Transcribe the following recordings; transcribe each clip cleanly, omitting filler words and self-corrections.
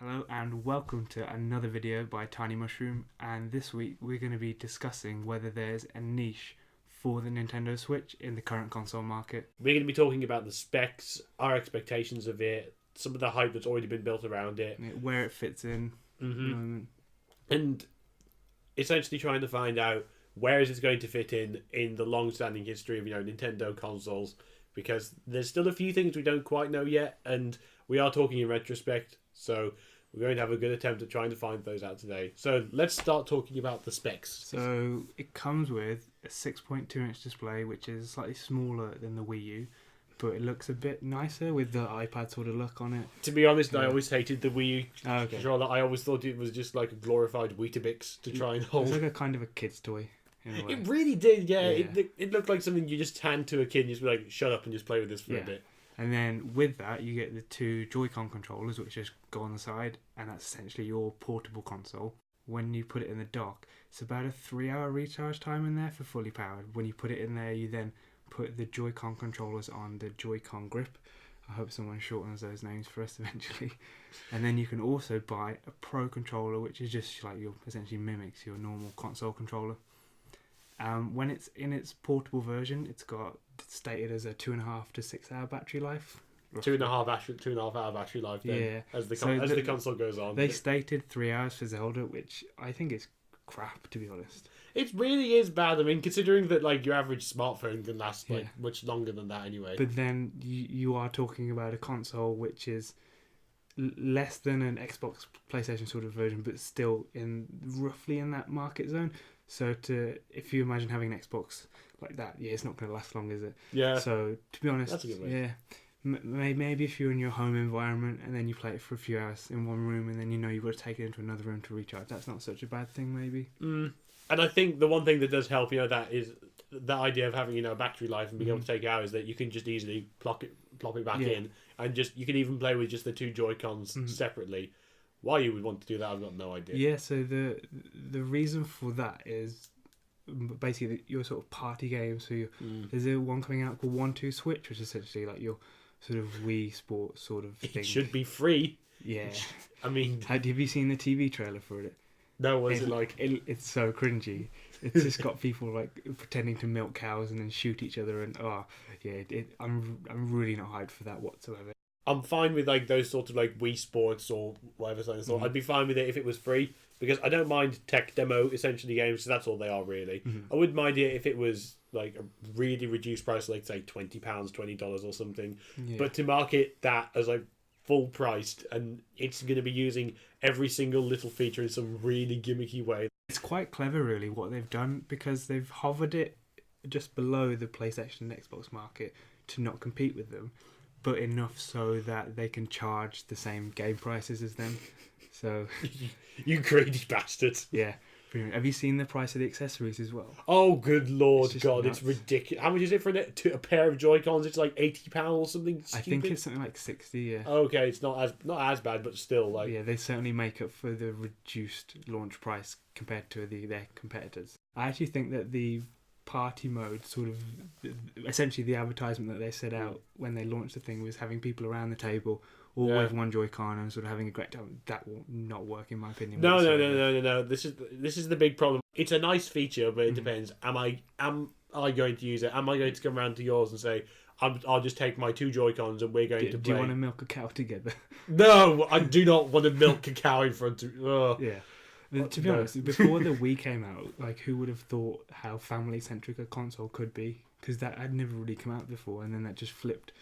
Hello and welcome to another video by Tiny Mushroom, and this week we're going to be discussing whether there's a niche for the Nintendo Switch in the current console market. We're going to be talking about the specs, our expectations of it, some of the hype that's already been built around it, Where it fits in. And essentially trying to find out where is it going to fit in the long-standing history of Nintendo consoles, because there's still a few things we don't quite know yet, and we are talking in retrospect, so we're going to have a good attempt at trying to find those out today. So let's start talking about the specs. So it comes with a 6.2-inch display, which is slightly smaller than the Wii U, but it looks a bit nicer with the iPad sort of look on it. To be honest, I always hated the Wii U controller. Okay. I always thought it was just like a glorified Weetabix to try and hold. It's like a kind of a kid's toy. In a way. It really did, yeah. Yeah. It looked like something you just hand to a kid and just be like, shut up and just play with this for a bit. And then with that, you get the two Joy-Con controllers, which just go on the side, and that's essentially your portable console. When you put it in the dock, it's about a 3-hour recharge time in there for fully powered. When you put it in there, you then put the Joy-Con controllers on the Joy-Con grip. I hope someone shortens those names for us eventually. And then you can also buy a Pro controller, which is just like essentially mimics your normal console controller. When it's in its portable version, it's got stated as a 2.5 to 6 hour battery life. 2.5 hour battery life. Then, Yeah. as the console goes on. They stated 3 hours for Zelda, which I think is crap, to be honest. It really is bad. I mean, considering that like your average smartphone can last like much longer than that anyway. But then you are talking about a console which is less than an Xbox PlayStation sort of version, but still roughly in that market zone. So if you imagine having an Xbox like that, it's not going to last long, is it? Yeah. So to be honest, that's a good way. Yeah, maybe if you're in your home environment and then you play it for a few hours in one room and then you've got to take it into another room to recharge, that's not such a bad thing, maybe. And I think the one thing that does help, that is the idea of having a battery life and being able to take hours, that you can just easily plop it back in, and you can even play with just the two Joy-Cons separately. Why you would want to do that, I've got no idea. Yeah, so the reason for that is basically your sort of party games. So there's a one coming out called 1-2 Switch, which is essentially like your sort of Wii Sports sort of thing. It should be free. Yeah. I mean, have you seen the TV trailer for it? No, what is it like? It's so cringy. It's just got people like pretending to milk cows and then shoot each other, and I'm really not hyped for that whatsoever. I'm fine with like those sorts of like Wii Sports or whatever. I'd be fine with it if it was free, because I don't mind tech demo essentially games. So that's all they are really. I wouldn't mind it if it was like a really reduced price, like say £20, $20 or something. Yeah. But to market that as like full priced, and it's going to be using every single little feature in some really gimmicky way. It's quite clever really what they've done, because they've hovered it just below the PlayStation and Xbox market to not compete with them, but enough so that they can charge the same game prices as them. So you greedy bastards. Yeah. Have you seen the price of the accessories as well? Oh, good Lord, God, nuts. It's ridiculous. How much is it for a pair of Joy-Cons? It's like £80 or something stupid. I think it's something like 60, yeah. Okay, it's not as bad, but still, like... Yeah, they certainly make up for the reduced launch price compared to their competitors. I actually think that the party mode, sort of, essentially the advertisement that they set out when they launched the thing was having people around the table all with one Joy-Con and sort of having a great time. That will not work in my opinion. No. This is the big problem. It's a nice feature, but it depends. Am I going to use it? Am I going to come around to yours and say, I'll just take my two Joy-Cons and we're going to play? Do you want to milk a cow together? No, I do not want to milk a cow in front of... Yeah. To be honest, before the Wii came out, like, who would have thought how family-centric a console could be? Because that had never really come out before, and then that just flipped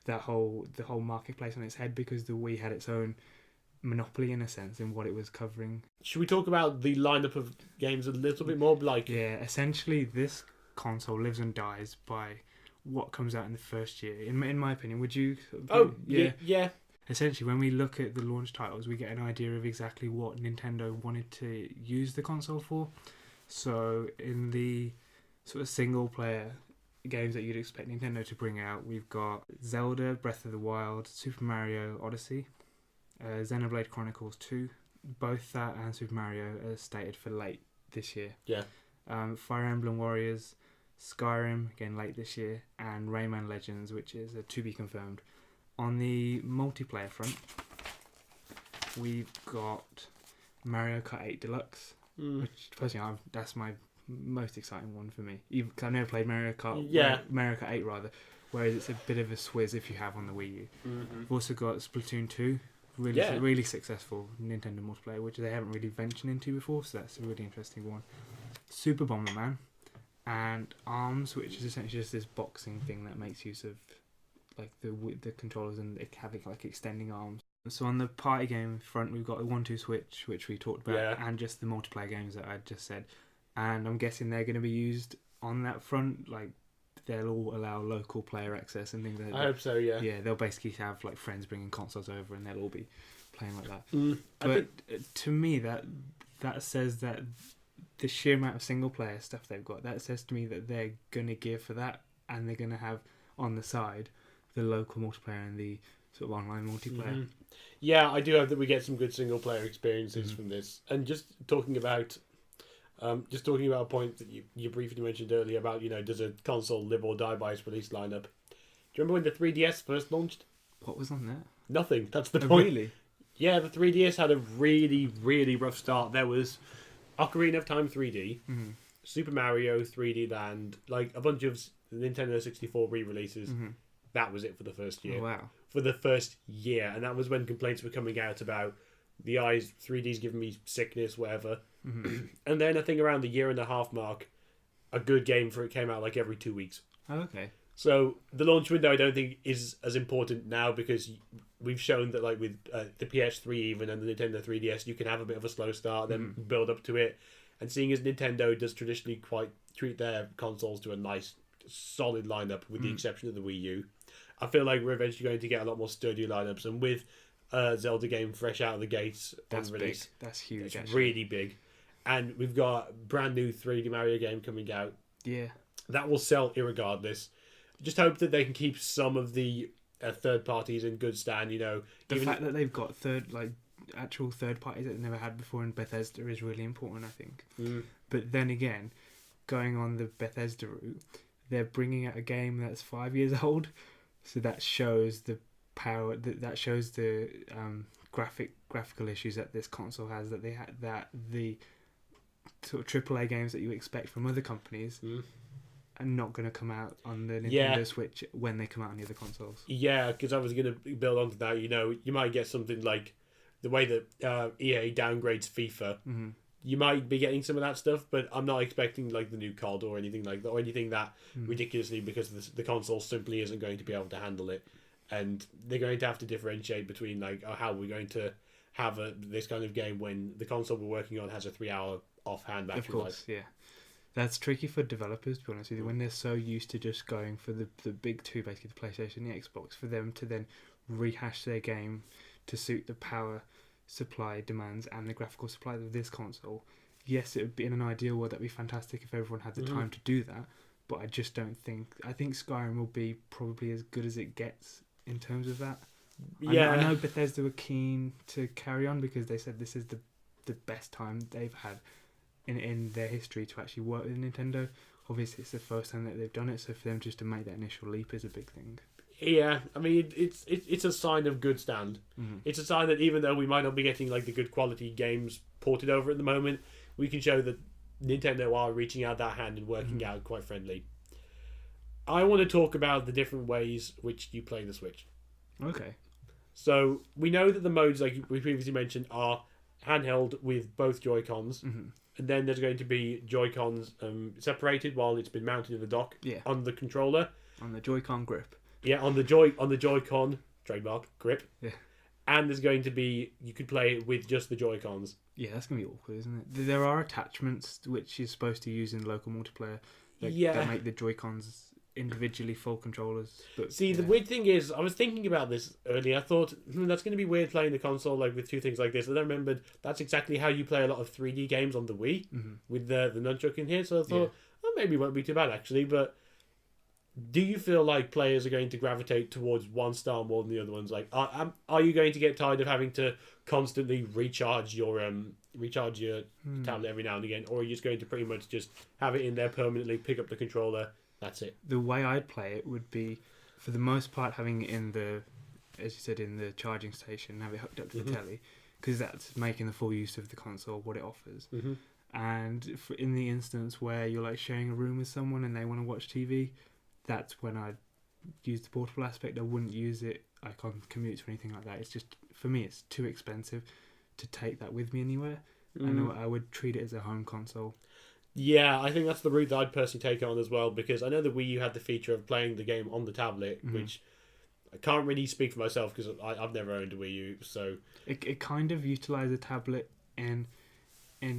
the whole marketplace on its head, because the Wii had its own monopoly in a sense in what it was covering. Should we talk about the lineup of games a little bit more? Essentially this console lives and dies by what comes out in the first year. In my opinion, would you? Yeah. Essentially, when we look at the launch titles, we get an idea of exactly what Nintendo wanted to use the console for. So in the sort of single player games that you'd expect Nintendo to bring out, we've got Zelda, Breath of the Wild, Super Mario Odyssey, Xenoblade Chronicles 2. Both that and Super Mario are stated for late this year. Yeah. Fire Emblem Warriors, Skyrim, again late this year, and Rayman Legends, which is to be confirmed. On the multiplayer front, we've got Mario Kart 8 Deluxe, which personally that's my most exciting one for me. Even because I've never played Mario Kart. Yeah. Mario Kart 8 rather. Whereas it's a bit of a swizz if you have on the Wii U. We've also got Splatoon 2, really successful Nintendo multiplayer, which they haven't really ventured into before, so that's a really interesting one. Super Bomberman and ARMS, which is essentially just this boxing thing that makes use of like the controllers and having like extending arms. So on the party game front, we've got a 1-2 switch, which we talked about, and just the multiplayer games that I just said. And I'm guessing they're going to be used on that front, like they'll all allow local player access and things like that. I hope so, yeah. Yeah, they'll basically have like friends bringing consoles over and they'll all be playing like that. But to me, that says that the sheer amount of single player stuff they've got, that says to me that they're going to gear for that, and they're going to have on the side the local multiplayer and the sort of online multiplayer. Yeah, I do hope that we get some good single player experiences from this. And just talking about a point that you briefly mentioned earlier about, does a console live or die by its release lineup? Do you remember when the 3DS first launched? What was on there? Nothing. That's the point. Really? Yeah, the 3DS had a really, really rough start. There was Ocarina of Time 3D, Super Mario 3D Land, like a bunch of Nintendo 64 re-releases. That was it for the first year. Oh, wow. For the first year. And that was when complaints were coming out about the eyes, 3D's giving me sickness, whatever. And then I think around the 1.5 year mark, a good game for it came out like every 2 weeks. Oh, okay. So the launch window I don't think is as important now, because we've shown that like with the PS3 even and the Nintendo 3DS, you can have a bit of a slow start, then build up to it. And seeing as Nintendo does traditionally quite treat their consoles to a nice solid lineup with the exception of the Wii U, I feel like we're eventually going to get a lot more sturdy lineups. And with Zelda game fresh out of the gates That's on release, big. That's huge. it's really big. And we've got a brand new 3D Mario game coming out. Yeah. That will sell irregardless. Just hope that they can keep some of the third parties in good stand. The fact that they've got actual third parties that they've never had before in Bethesda is really important, I think. But then again, going on the Bethesda route, they're bringing out a game that's 5 years old, so that shows the power. That shows the graphical issues that this console has. That they had that the sort of AAA games that you expect from other companies. Are not going to come out on the Nintendo Switch when they come out on the other consoles. Yeah, because I was going to build onto that. You might get something like the way that EA downgrades FIFA. You might be getting some of that stuff, but I'm not expecting like the new COD or anything like that, or anything that ridiculously, because the console simply isn't going to be able to handle it, and they're going to have to differentiate between like how we're going to have this kind of game when the console we're working on has a 3-hour offhand battery life. Of course, yeah. That's tricky for developers, to be honest with you, when they're so used to just going for the big two, basically the PlayStation and the Xbox, for them to then rehash their game to suit the power supply demands and the graphical supply of this console. Yes, it would be in an ideal world, that'd be fantastic if everyone had the time to do that, but I just don't think... I think Skyrim will be probably as good as it gets in terms of that. Yeah. I know Bethesda were keen to carry on because they said this is the best time they've had in their history to actually work with Nintendo. Obviously, it's the first time that they've done it, so for them just to make that initial leap is a big thing. Yeah, I mean, it's a sign of good stand. It's a sign that even though we might not be getting like the good quality games ported over at the moment, we can show that Nintendo are reaching out that hand and working out quite friendly. I want to talk about the different ways which you play the Switch. Okay. So we know that the modes, like we previously mentioned, are handheld with both Joy-Cons. And then there's going to be Joy-Cons separated while it's been mounted in the dock on the controller. On the Joy-Con grip. Yeah, on the Joy-Con, trademark, grip. Yeah. And there's going to be, you could play it with just the Joy-Cons. Yeah, that's going to be awkward, isn't it? There are attachments which you're supposed to use in local multiplayer that make the Joy-Cons individually full controllers. But see, the weird thing is, I was thinking about this earlier. I thought, that's going to be weird playing the console like with two things like this. And I remembered that's exactly how you play a lot of 3D games on the Wii with the nunchuck in here. So I thought, maybe it won't be too bad actually. But do you feel like players are going to gravitate towards one style more than the other ones? Like, are you going to get tired of having to constantly recharge your tablet every now and again, or are you just going to pretty much just have it in there permanently, pick up the controller? That's it. The way I'd play it would be, for the most part, having it in the, as you said, in the charging station, have it hooked up to the telly. because that's making the full use of the console, what it offers. Mm-hmm. And in the instance where you're like sharing a room with someone and they want to watch TV, that's when I'd use the portable aspect. I wouldn't use it like on commutes or anything like that. It's just, for me, it's too expensive to take that with me anywhere. And I would treat it as a home console. Yeah, I think that's the route that I'd personally take it on as well, because I know the Wii U had the feature of playing the game on the tablet, which I can't really speak for myself because I've never owned a Wii U, so... It kind of utilised a tablet in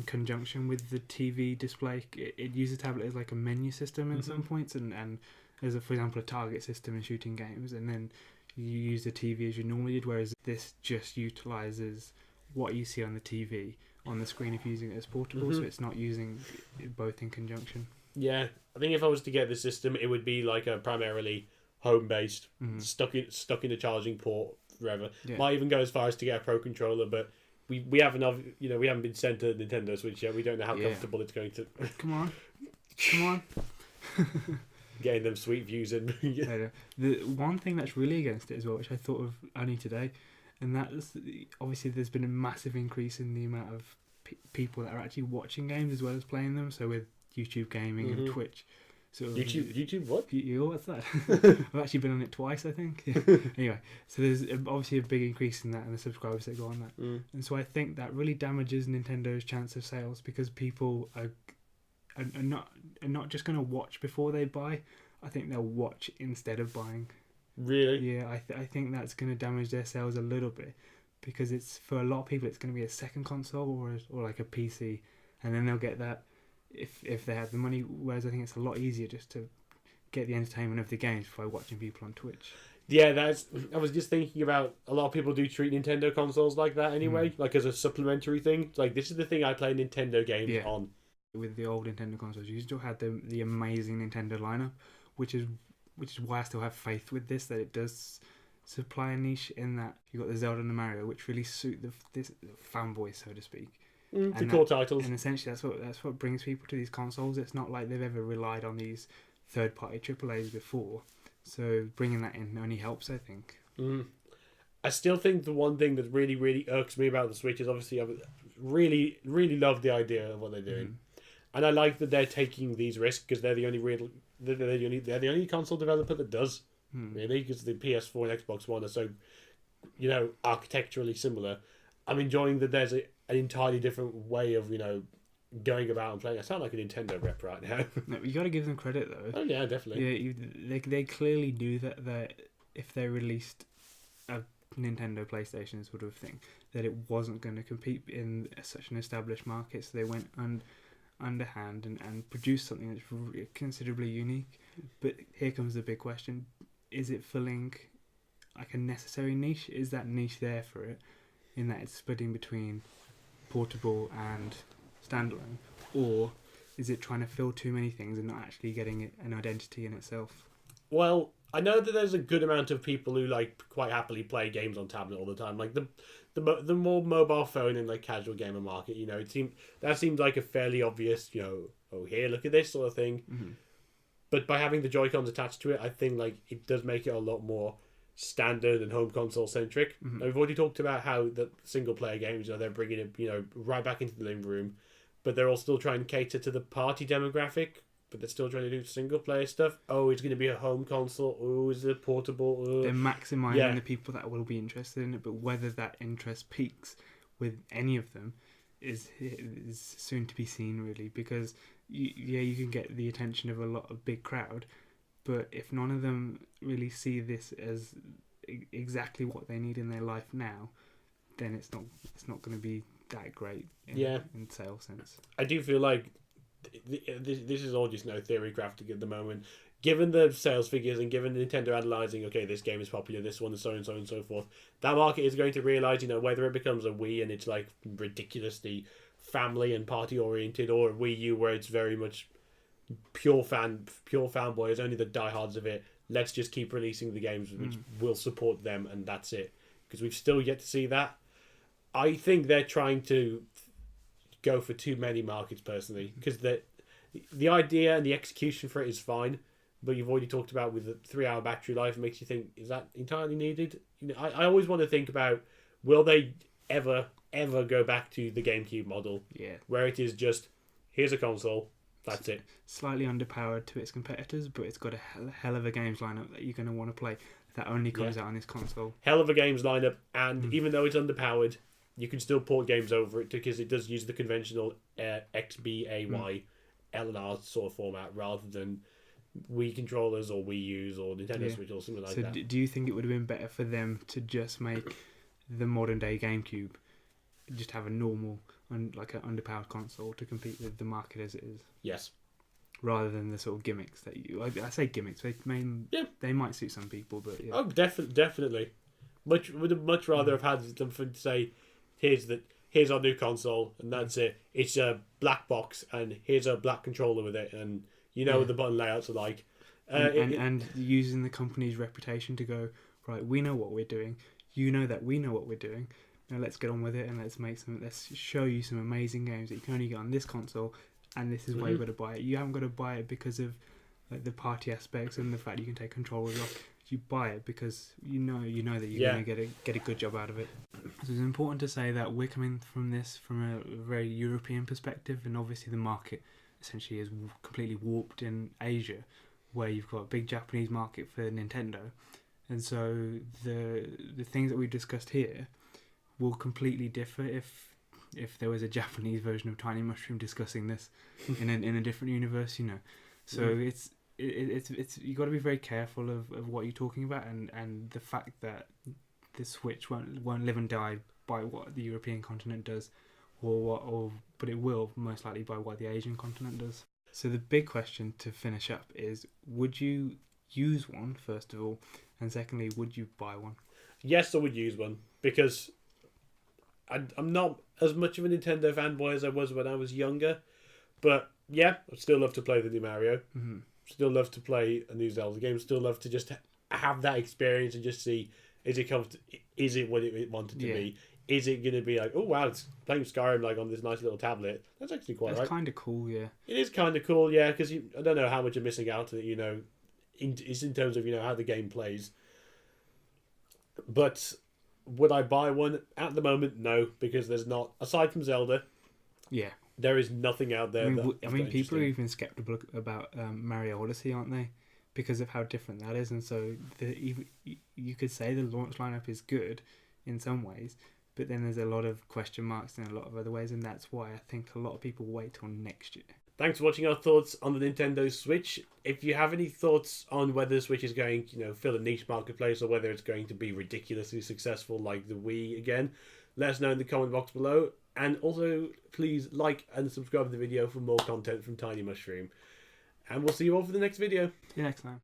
conjunction with the TV display. It used a tablet as like a menu system in some points, and as, for example, a target system in shooting games, and then you use the TV as you normally did, whereas this just utilises what you see on the TV on the screen if you're using it as portable, so it's not using it both in conjunction. Yeah, I think if I was to get the system, it would be like a primarily home-based, stuck in a charging port forever. Yeah. Might even go as far as to get a Pro Controller, but we haven't we haven't been sent a Nintendo Switch yet. We don't know how comfortable it's going to... Come on. Getting them sweet views in. The one thing that's really against it as well, which I thought of only today, and that's obviously there's been a massive increase in the amount of people that are actually watching games as well as playing them. So with YouTube gaming and Twitch. So YouTube what? What's that? I've actually been on it twice, I think. Anyway, so there's obviously a big increase in that and the subscribers that go on that. And so I think that really damages Nintendo's chance of sales, because people are not just going to watch before they buy. I think they'll watch instead of buying. Really? Yeah, I think that's going to damage their sales a little bit, because it's, for a lot of people, it's going to be a second console or like a PC, and then they'll get that if they have the money. Whereas I think it's a lot easier just to get the entertainment of the games by watching people on Twitch. Yeah, I was just thinking about, a lot of people do treat Nintendo consoles like that anyway, like as a supplementary thing. It's like, this is the thing I play Nintendo games on. With the old Nintendo consoles, you still had the amazing Nintendo lineup, which is why I still have faith with this, that it does supply a niche in that you got the Zelda and the Mario, which really suit this fanboys, so to speak. The core titles. And essentially that's what brings people to these consoles. It's not like they've ever relied on these third-party AAAs before, so bringing that in only helps, I think. I still think the one thing that really, really irks me about the Switch is, obviously, I really, really love the idea of what they're doing. And I like that they're taking these risks, because they're the only console developer that does, really, because the PS4 and Xbox One are so, architecturally similar. I'm enjoying that there's an entirely different way of, going about and playing. I sound like a Nintendo rep right now. No, you got to give them credit, though. Oh yeah, definitely. Yeah, they clearly knew that if they released a Nintendo PlayStation sort of thing, that it wasn't going to compete in such an established market, so they went underhand and produced something that's considerably unique. But here comes the big question: is it filling like a necessary niche? Is that niche there for it, in that it's splitting between portable and standalone, or is it trying to fill too many things and not actually getting it an identity in itself? Well, I know that there's a good amount of people who quite happily play games on tablet all the time, like the more mobile phone and casual gamer market. That seems like a fairly obvious, oh, here, look at this sort of thing. But by having the Joy-Cons attached to it, I think it does make it a lot more standard and home console centric. We've already talked about how the single player games, they're bringing it, right back into the living room, but they're all still trying to cater to the party demographic. But they're still trying to do single player stuff. Oh, it's going to be a home console. Oh, is it portable? They're maximising the people that will be interested in it, but whether that interest peaks with any of them is soon to be seen, really, because you can get the attention of a big crowd, but if none of them really see this as exactly what they need in their life now, then it's not going to be that great in sales sense. I do feel like this is all just theory crafting at the moment. Given the sales figures and given Nintendo analysing, okay, this game is popular, this one, and so and so and so forth, that market is going to realise, whether it becomes a Wii and it's ridiculously family and party oriented, or a Wii U where it's very much pure fanboys, only the diehards of it. Let's just keep releasing the games which will support them, and that's it. Because we've still yet to see that. I think they're trying to go for too many markets personally, because the idea and the execution for it is fine, but you've already talked about with the 3-hour battery life, it makes you think, is that entirely needed? I always want to think about, will they ever ever go back to the GameCube model, where it is just, here's a console, that's it. Slightly underpowered to its competitors, but it's got a hell of a games lineup that you're going to want to play that only comes out on this console. Hell of a games lineup, and even though it's underpowered, you can still port games over it because it does use the conventional XBAY L and R sort of format rather than Wii controllers or Wii U's or Nintendo Switch or something like that. So do you think it would have been better for them to just make the modern day GameCube, just have a normal like an underpowered console to compete with the market as it is? Yes. Rather than the sort of gimmicks that I say gimmicks, they might suit some people, but oh, definitely. Would have much rather have had them for say, here's our new console and that's it. It's a black box and here's a black controller with it, and what the button layouts are like. And using the company's reputation to go, right, we know what we're doing. You know that we know what we're doing. Now let's get on with it and let's show you some amazing games that you can only get on this console. And this is why you've got to buy it. You haven't got to buy it because of like the party aspects and the fact you can take controllers off. You buy it because you know that you're going to get a good job out of it. So it's important to say that we're coming from this from a very European perspective, and obviously the market essentially is completely warped in Asia, where you've got a big Japanese market for Nintendo, and so the things that we discussed here will completely differ if there was a Japanese version of Tiny Mushroom discussing this in a different universe, So it's you got to be very careful of what you're talking about, and the fact that the Switch won't live and die by what the European continent does, but it will most likely by what the Asian continent does. So the big question to finish up is: would you use one, first of all, and secondly, would you buy one? Yes, I would use one because I'm not as much of a Nintendo fanboy as I was when I was younger, but yeah, I'd still love to play the new Mario. Mm-hmm. Still love to play a new Zelda game. Still love to just have that experience and just see, is it what it wanted to be? Is it going to be like, oh wow, it's playing Skyrim like on this nice little tablet? That's actually quite right. It's kind of cool, yeah. It is kind of cool, yeah, because I don't know how much you're missing out on it, in terms of how the game plays. But would I buy one at the moment? No, because there's not, aside from Zelda. Yeah. There is nothing out there. I mean, people are even skeptical about Mario Odyssey, aren't they? Because of how different that is, and so you could say the launch lineup is good in some ways, but then there's a lot of question marks in a lot of other ways, and that's why I think a lot of people wait till next year. Thanks for watching our thoughts on the Nintendo Switch. If you have any thoughts on whether the Switch is going to fill a niche marketplace or whether it's going to be ridiculously successful like the Wii again, let us know in the comment box below. And also, please like and subscribe to the video for more content from Tiny Mushroom. And we'll see you all for the next video. See you next time.